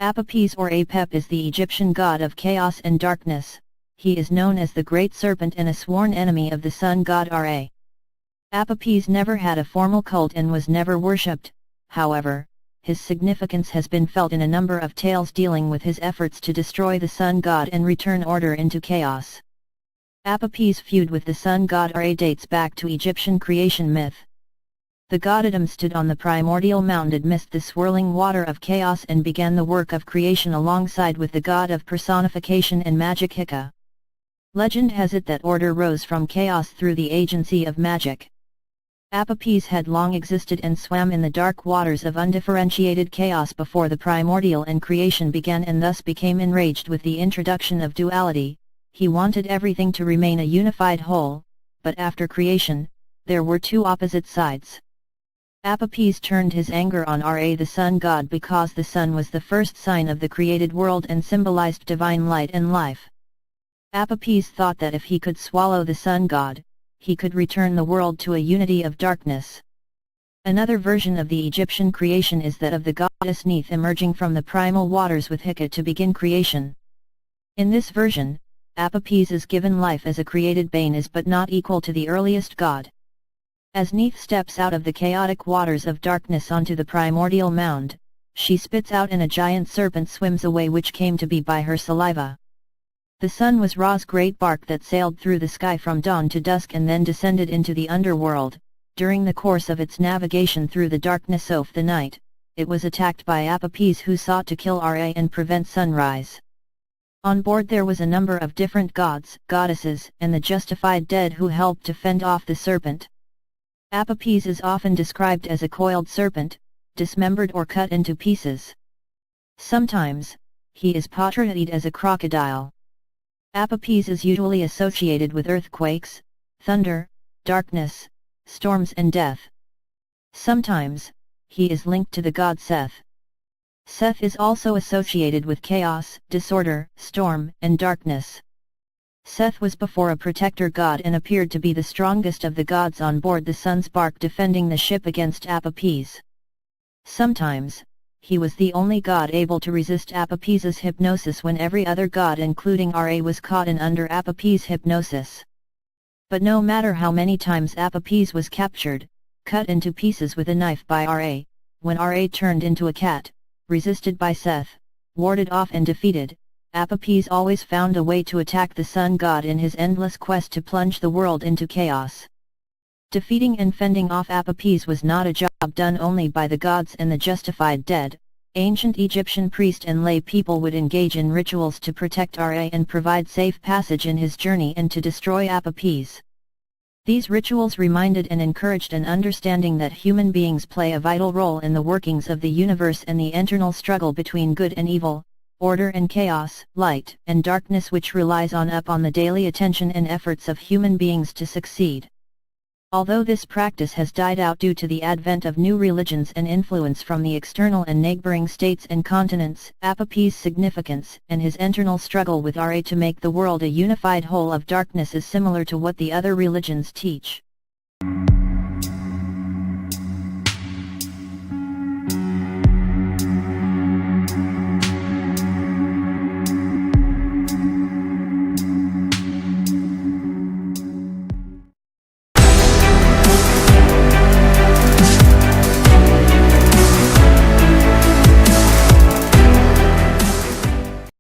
Apopis or Apep is the Egyptian god of chaos and darkness. He is known as the Great Serpent and a sworn enemy of the sun god Ra. Apopis never had a formal cult and was never worshipped, however, his significance has been felt in a number of tales dealing with his efforts to destroy the sun god and return order into chaos. Apopis' feud with the sun god Ra dates back to Egyptian creation myth. The god Adam stood on the primordial mound amidst the swirling water of chaos and began the work of creation alongside with the god of personification and magic Hika. Legend has it that order rose from chaos through the agency of magic. Apopis had long existed and swam in the dark waters of undifferentiated chaos before the primordial and creation began, and thus became enraged with the introduction of duality. He wanted everything to remain a unified whole, but after creation, there were two opposite sides. Apopis turned his anger on Ra the sun god because the sun was the first sign of the created world and symbolized divine light and life. Apopis thought that if he could swallow the sun god, he could return the world to a unity of darkness. Another version of the Egyptian creation is that of the goddess Neith emerging from the primal waters with Hika to begin creation. In this version, Apopis is given life as a created being but not equal to the earliest god. As Neith steps out of the chaotic waters of darkness onto the primordial mound, she spits out and a giant serpent swims away, which came to be by her saliva. The sun was Ra's great bark that sailed through the sky from dawn to dusk and then descended into the underworld. During the course of its navigation through the darkness of the night, it was attacked by Apopis, who sought to kill Ra and prevent sunrise. On board there was a number of different gods, goddesses, and the justified dead who helped to fend off the serpent. Apopis is often described as a coiled serpent, dismembered or cut into pieces. Sometimes, he is portrayed as a crocodile. Apopis is usually associated with earthquakes, thunder, darkness, storms and death. Sometimes, he is linked to the god Seth. Seth is also associated with chaos, disorder, storm, and darkness. Seth was before a protector god and appeared to be the strongest of the gods on board the sun's bark, defending the ship against Apopis. Sometimes, he was the only god able to resist Apopis' hypnosis when every other god including Ra was caught in under Apopis' hypnosis. But no matter how many times Apopis was captured, cut into pieces with a knife by Ra, when Ra turned into a cat, resisted by Seth, warded off and defeated, Apopis always found a way to attack the sun god in his endless quest to plunge the world into chaos. Defeating and fending off Apopis was not a job done only by the gods and the justified dead. Ancient Egyptian priest and lay people would engage in rituals to protect Ra and provide safe passage in his journey and to destroy Apopis. These rituals reminded and encouraged an understanding that human beings play a vital role in the workings of the universe and the internal struggle between good and evil, order and chaos, light and darkness, which relies on the daily attention and efforts of human beings to succeed. Although this practice has died out due to the advent of new religions and influence from the external and neighboring states and continents, Apopis' significance and his internal struggle with Ra to make the world a unified whole of darkness is similar to what the other religions teach.